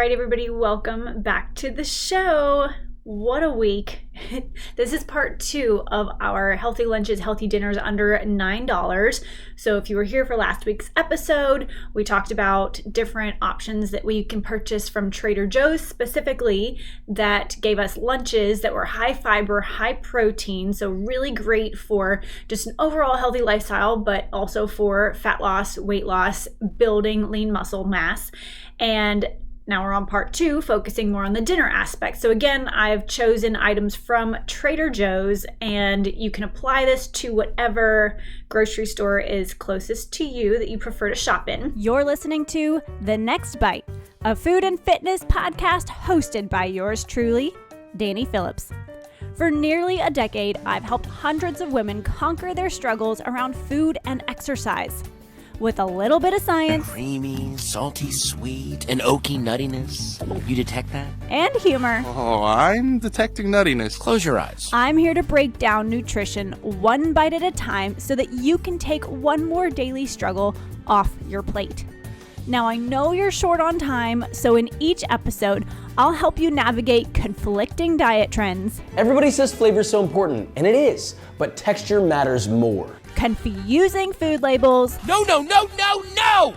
right, everybody, welcome back to the show. What a week. This is part 2 of our healthy lunches, healthy dinners under $9. So if you were here for last week's episode, we talked about different options that we can purchase from Trader Joe's specifically that gave us lunches that were high fiber, high protein. So really great for just an overall healthy lifestyle, but also for fat loss, weight loss, building lean muscle mass. And now we're on part 2, focusing more on the dinner aspect. So again, I've chosen items from Trader Joe's, and you can apply this to whatever grocery store is closest to you that you prefer to shop in. You're listening to The Next Bite, a food and fitness podcast hosted by yours truly, Danye Phillips. For nearly a decade, I've helped hundreds of women conquer their struggles around food and exercise. With a little bit of science, creamy, salty, sweet, and oaky nuttiness. You detect that? And humor. Oh, I'm detecting nuttiness. Close your eyes. I'm here to break down nutrition one bite at a time so that you can take one more daily struggle off your plate. Now, I know you're short on time, so in each episode, I'll help you navigate conflicting diet trends. Everybody says flavor's so important, and it is, but texture matters more. Confusing food labels. No!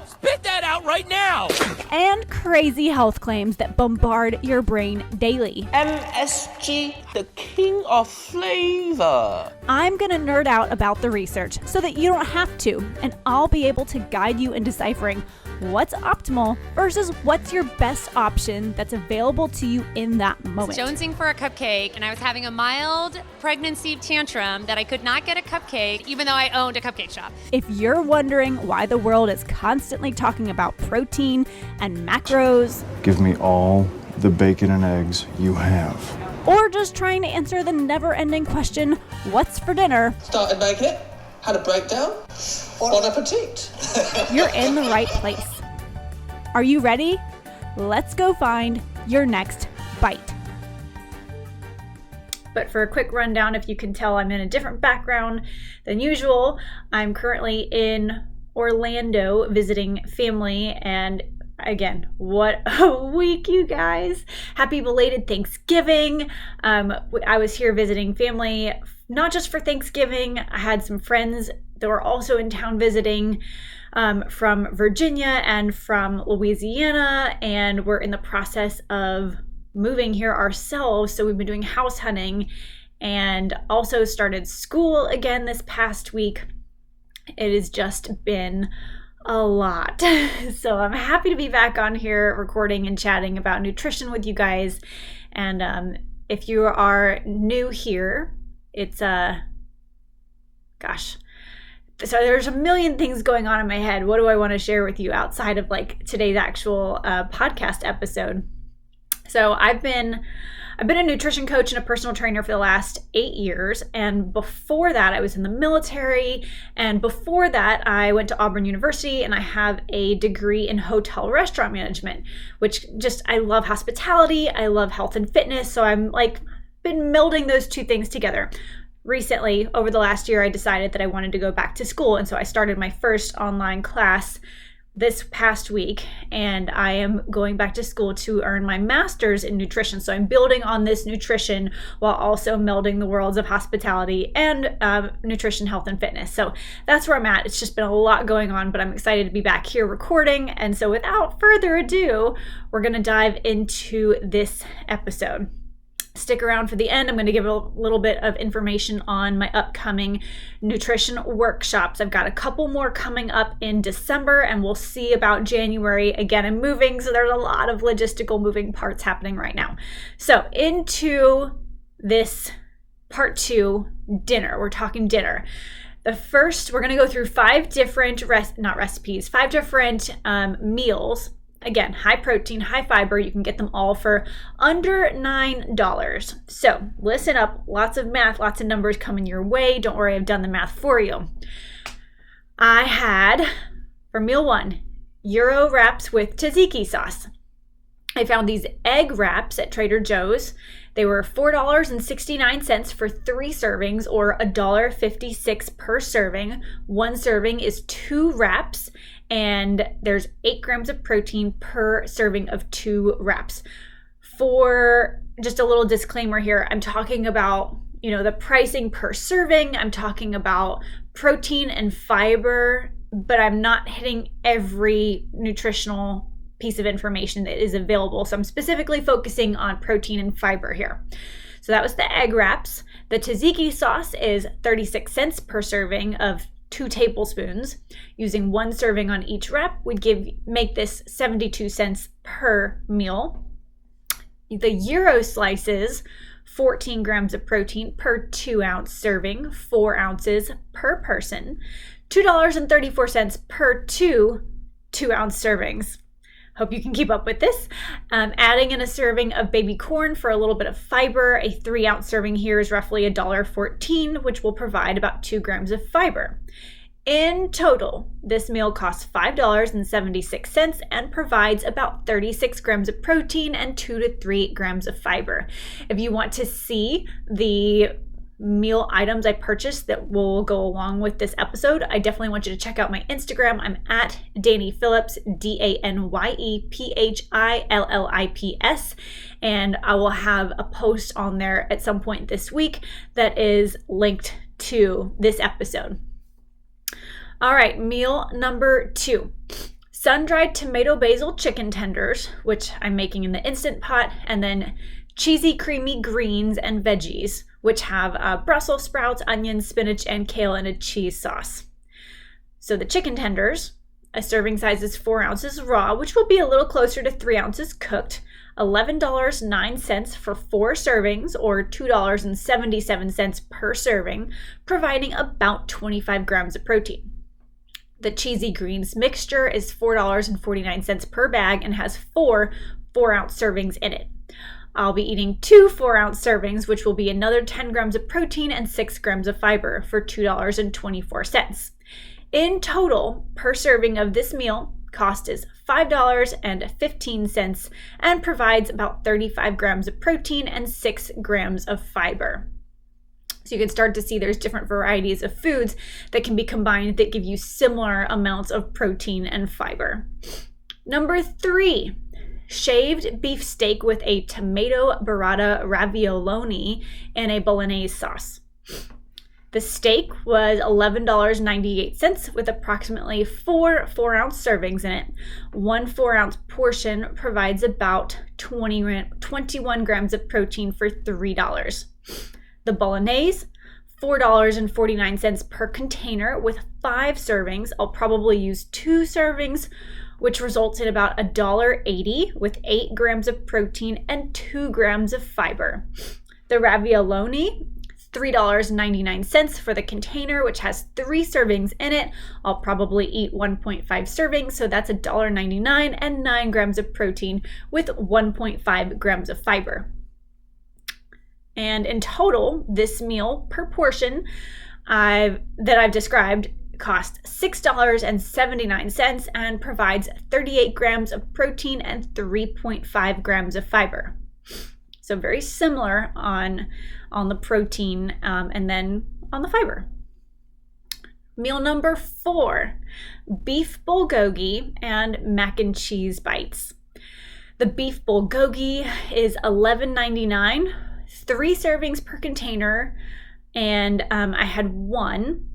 Spit that out right now! And crazy health claims that bombard your brain daily. MSG, the king of flavor. I'm gonna nerd out about the research so that you don't have to, and I'll be able to guide you in deciphering what's optimal versus what's your best option that's available to you in that moment. Jonesing for a cupcake, and I was having a mild pregnancy tantrum that I could not get a cupcake even though I owned a cupcake shop. If you're wondering why the world is constantly talking about protein and macros, give me all the bacon and eggs you have. Or just trying to answer the never-ending question, what's for dinner? Started making it, had a breakdown, bon appetit. You're in the right place. Are you ready? Let's go find your next bite. But for a quick rundown, if you can tell, I'm in a different background than usual. I'm currently in Orlando visiting family, and again, what a week, you guys. Happy belated Thanksgiving. I was here visiting family, not just for Thanksgiving. I had some friends that were also in town visiting from Virginia and from Louisiana, and we're in the process of moving here ourselves. So we've been doing house hunting and also started school again this past week. It has just been a lot. So I'm happy to be back on here recording and chatting about nutrition with you guys. And if you are new here, it's so there's a million things going on in my head. What do I want to share with you outside of like today's actual podcast episode? So I've been a nutrition coach and a personal trainer for the last 8 years. And before that, I was in the military. And before that, I went to Auburn University, and I have a degree in hotel restaurant management, which I love hospitality. I love health and fitness. So I'm been melding those two things together. Recently, over the last year, I decided that I wanted to go back to school. And so I started my first online class this past week, and I am going back to school to earn my master's in nutrition. So I'm building on this nutrition while also melding the worlds of hospitality and nutrition, health, and fitness. So that's where I'm at. It's just been a lot going on, but I'm excited to be back here recording. And so without further ado, we're going to dive into this episode. Stick around for the end. I'm going to give a little bit of information on my upcoming nutrition workshops. I've got a couple more coming up in December, and we'll see about January. Again, I'm moving, so there's a lot of logistical moving parts happening right now. So into this part 2, dinner. We're talking dinner. The first, we're going to go through 5 different, 5 different meals. Again, high protein, high fiber. You can get them all for under $9. So listen up. Lots of math, lots of numbers coming your way. Don't worry, I've done the math for you. I had, for meal 1, gyro wraps with tzatziki sauce. I found these egg wraps at Trader Joe's. They were $4.69 for 3 servings, or $1.56 per serving. 1 serving is 2 wraps, and there's 8 grams of protein per serving of 2 wraps. For just a little disclaimer here, I'm talking about, the pricing per serving. I'm talking about protein and fiber, but I'm not hitting every nutritional piece of information that is available. So I'm specifically focusing on protein and fiber here. So that was the egg wraps. The tzatziki sauce is 36 cents per serving of 2 tablespoons. Using 1 serving on each wrap would make this 72 cents per meal. The gyro slices, 14 grams of protein per 2-ounce serving, 4 ounces per person, $2.34 per 2-ounce servings. Hope you can keep up with this. Adding in a serving of baby corn for a little bit of fiber. A 3-ounce serving here is roughly $1.14, which will provide about 2 grams of fiber. In total, this meal costs $5.76 and provides about 36 grams of protein and 2 to 3 grams of fiber. If you want to see the meal items I purchased that will go along with this episode, I definitely want you to check out my Instagram. I'm at Danye Phillips, DANYEPHILLIPS, and I will have a post on there at some point this week that is linked to this episode. All right, meal number 2. Sun-dried tomato basil chicken tenders, which I'm making in the Instant Pot, and then cheesy creamy greens and veggies, which have Brussels sprouts, onions, spinach, and kale in a cheese sauce. So the chicken tenders, a serving size is 4 ounces raw, which will be a little closer to 3 ounces cooked, $11.09 for 4 servings, or $2.77 per serving, providing about 25 grams of protein. The cheesy greens mixture is $4.49 per bag and has 4 4-ounce servings in it. I'll be eating 2 4-ounce servings, which will be another 10 grams of protein and 6 grams of fiber for $2.24. In total, per serving of this meal, cost is $5.15 and provides about 35 grams of protein and 6 grams of fiber. So you can start to see there's different varieties of foods that can be combined that give you similar amounts of protein and fiber. Number 3, shaved beef steak with a tomato burrata ravioloni and a bolognese sauce. The steak was $11.98 with approximately 4 4-ounce servings in it. 1 4-ounce portion provides about 21 grams of protein for $3. The bolognese, $4.49 per container with 5 servings. I'll probably use 2 servings, which results in about $1.80 with 8 grams of protein and 2 grams of fiber. The ravioloni, $3.99 for the container, which has 3 servings in it. I'll probably eat 1.5 servings, so that's $1.99 and 9 grams of protein with 1.5 grams of fiber. And in total, this meal per portion that I've described costs $6.79 and provides 38 grams of protein and 3.5 grams of fiber. So very similar on the protein and then on the fiber. Meal number 4, beef bulgogi and mac and cheese bites. The beef bulgogi is $11.99. 3 servings per container, and I had 1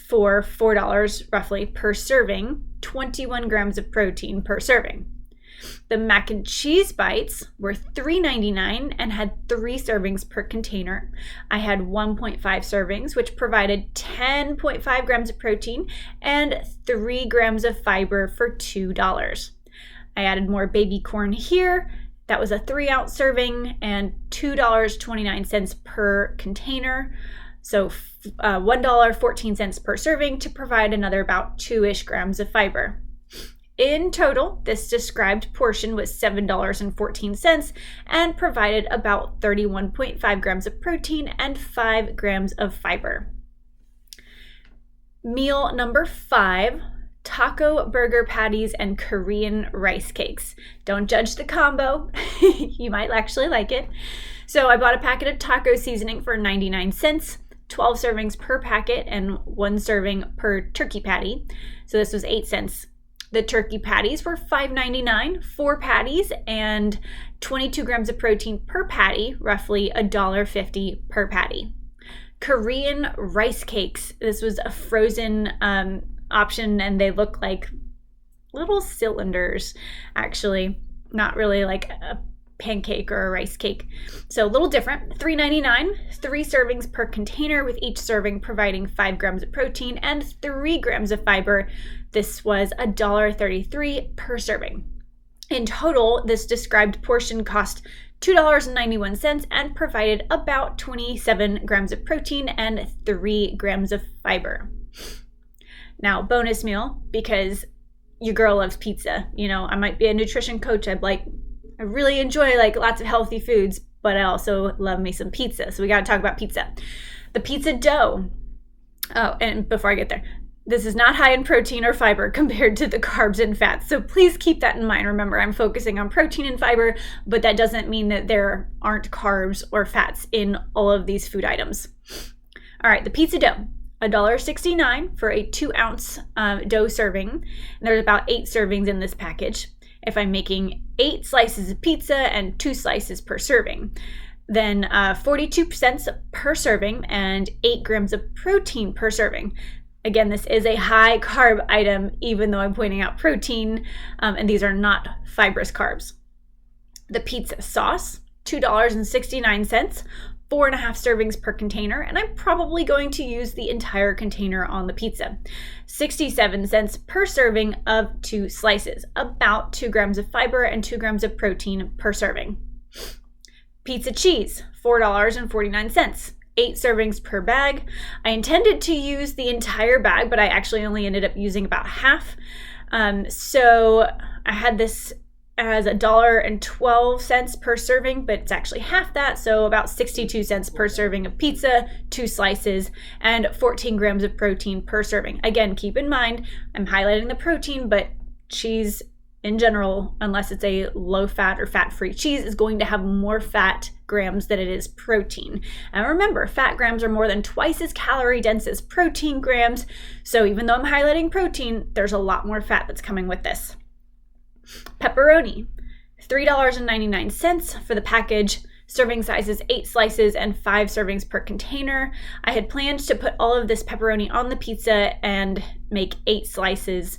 for $4 roughly per serving, 21 grams of protein per serving. The mac and cheese bites were $3.99 and had 3 servings per container. I had 1.5 servings, which provided 10.5 grams of protein and 3 grams of fiber for $2. I added more baby corn here. That was a 3-ounce serving and $2.29 per container. So $1.14 per serving to provide another about 2-ish grams of fiber. In total, this described portion was $7.14 and provided about 31.5 grams of protein and 5 grams of fiber. Meal number 5, taco burger patties and Korean rice cakes. Don't judge the combo. You might actually like it. So I bought a packet of taco seasoning for 99 cents, 12 servings per packet and 1 serving per turkey patty. So this was 8 cents. The turkey patties were $5.99, 4 patties, and 22 grams of protein per patty, roughly $1.50 per patty. Korean rice cakes. This was a frozen option, and they look like little cylinders, actually. Not really like a pancake or a rice cake. So a little different. $3.99, 3 servings per container, with each serving providing 5 grams of protein and 3 grams of fiber. This was $1.33 per serving. In total, this described portion cost $2.91 and provided about 27 grams of protein and 3 grams of fiber. Now, bonus meal, because your girl loves pizza. You know, I might be a nutrition coach. I really enjoy like lots of healthy foods, but I also love me some pizza. So we got to talk about pizza. The pizza dough. Oh, and before I get there, this is not high in protein or fiber compared to the carbs and fats. So please keep that in mind. Remember, I'm focusing on protein and fiber, but that doesn't mean that there aren't carbs or fats in all of these food items. All right, the pizza dough. $1.69 for a 2-ounce dough serving. And there's about 8 servings in this package. If I'm making 8 slices of pizza and 2 slices per serving, then 42 cents per serving and 8 grams of protein per serving. Again, this is a high carb item, even though I'm pointing out protein, and these are not fibrous carbs. The pizza sauce, $2.69, 4.5 servings per container, and I'm probably going to use the entire container on the pizza. 67 cents per serving of 2 slices, about 2 grams of fiber and 2 grams of protein per serving. Pizza cheese, $4.49, 8 servings per bag. I intended to use the entire bag, but I actually only ended up using about half. So I had this as $1.12 per serving, but it's actually half that, so about 62 cents per serving of pizza, 2 slices, and 14 grams of protein per serving. Again, keep in mind, I'm highlighting the protein, but cheese in general, unless it's a low-fat or fat-free cheese, is going to have more fat grams than it is protein. And remember, fat grams are more than twice as calorie dense as protein grams, so even though I'm highlighting protein, there's a lot more fat that's coming with this. Pepperoni, $3.99 for the package. Serving size is 8 slices and 5 servings per container. I had planned to put all of this pepperoni on the pizza and make 8 slices,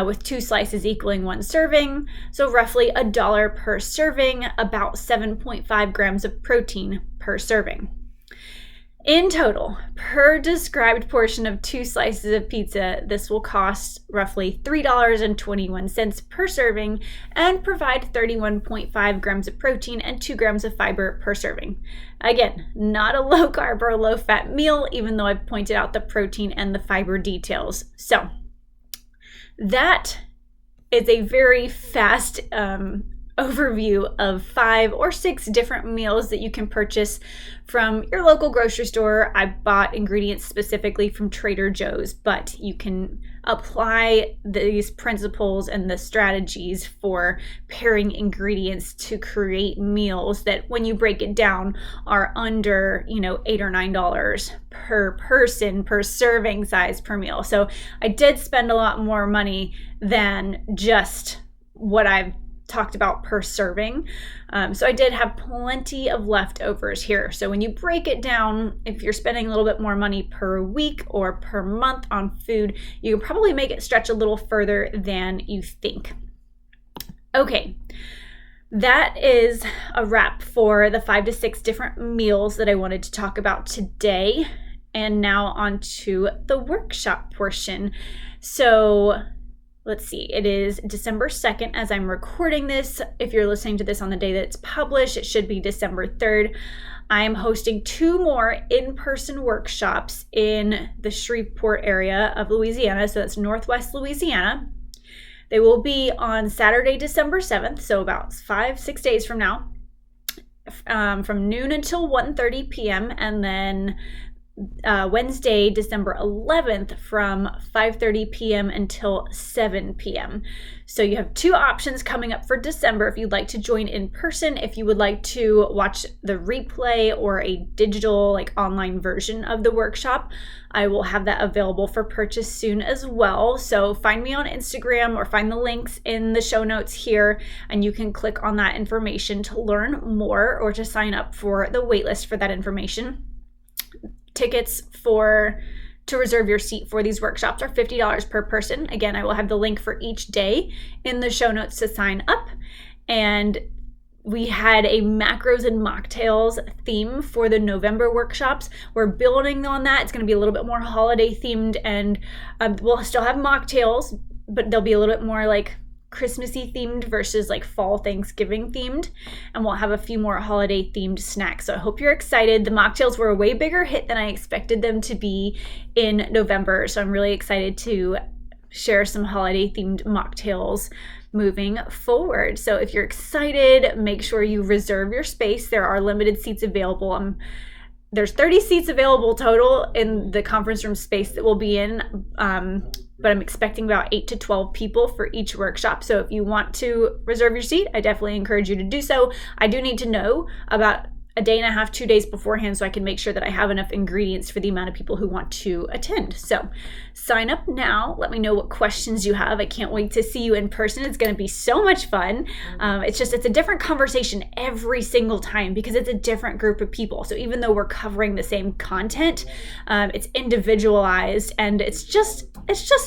with 2 slices equaling 1 serving. So roughly $1 per serving, about 7.5 grams of protein per serving. In total, per described portion of 2 slices of pizza, this will cost roughly $3.21 per serving and provide 31.5 grams of protein and 2 grams of fiber per serving. Again, not a low carb or low fat meal, even though I've pointed out the protein and the fiber details. So that is a very fast overview of 5 or 6 different meals that you can purchase from your local grocery store. I bought ingredients specifically from Trader Joe's, but you can apply these principles and the strategies for pairing ingredients to create meals that, when you break it down, are under, $8 or $9 per person per serving size per meal. So I did spend a lot more money than just what I've talked about per serving. So I did have plenty of leftovers here. So when you break it down, if you're spending a little bit more money per week or per month on food, you can probably make it stretch a little further than you think. Okay, that is a wrap for the 5 to 6 different meals that I wanted to talk about today. And now on to the workshop portion. So let's see, it is December 2nd as I'm recording this. If you're listening to this on the day that it's published, it should be December 3rd. I am hosting 2 more in-person workshops in the Shreveport area of Louisiana, so that's Northwest Louisiana. They will be on Saturday, December 7th, so about 5-6 days from now, from noon until 1:30 p.m., and then Wednesday, December 11th from 5:30 p.m. until 7 p.m. So you have 2 options coming up for December if you'd like to join in person, if you would like to watch the replay or a digital like online version of the workshop. I will have that available for purchase soon as well. So find me on Instagram or find the links in the show notes here, and you can click on that information to learn more or to sign up for the waitlist for that information. Tickets to reserve your seat for these workshops are $50 per person. Again, I will have the link for each day in the show notes to sign up. And we had a macros and mocktails theme for the November workshops. We're building on that. It's going to be a little bit more holiday themed, and we'll still have mocktails, but they'll be a little bit more like Christmassy themed versus like fall Thanksgiving themed, and we'll have a few more holiday themed snacks. So I hope you're excited. The mocktails were a way bigger hit than I expected them to be in November, so I'm really excited to share some holiday themed mocktails moving forward. So if you're excited, make sure you reserve your space. There are limited seats available. There's 30 seats available total in the conference room space that we'll be in, but I'm expecting about 8 to 12 people for each workshop. So if you want to reserve your seat, I definitely encourage you to do so. I do need to know about a day and a half, 2 days beforehand, so I can make sure that I have enough ingredients for the amount of people who want to attend. So sign up now. Let me know what questions you have. I can't wait to see you in person. It's going to be so much fun. It's a different conversation every single time because it's a different group of people. So even though we're covering the same content, it's individualized, and it's just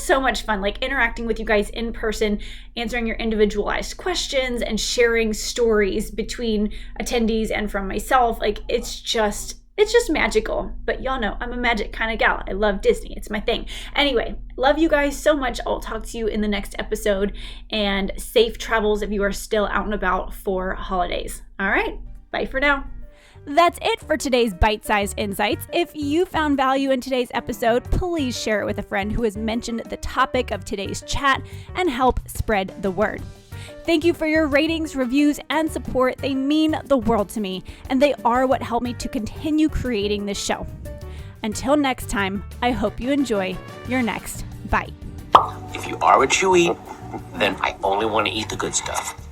so much fun, like interacting with you guys in person, answering your individualized questions and sharing stories between attendees and from myself. Like it's just magical. But y'all know I'm a magic kind of gal. I love Disney. It's my thing. Anyway, love you guys so much. I'll talk to you in the next episode, and safe travels if you are still out and about for holidays. All right. Bye for now. That's it for today's bite-sized insights. If you found value in today's episode, please share it with a friend who has mentioned the topic of today's chat and help spread the word. Thank you for your ratings, reviews, and support. They mean the world to me, and they are what help me to continue creating this show. Until next time, I hope you enjoy your next bite. If you are what you eat, then I only want to eat the good stuff.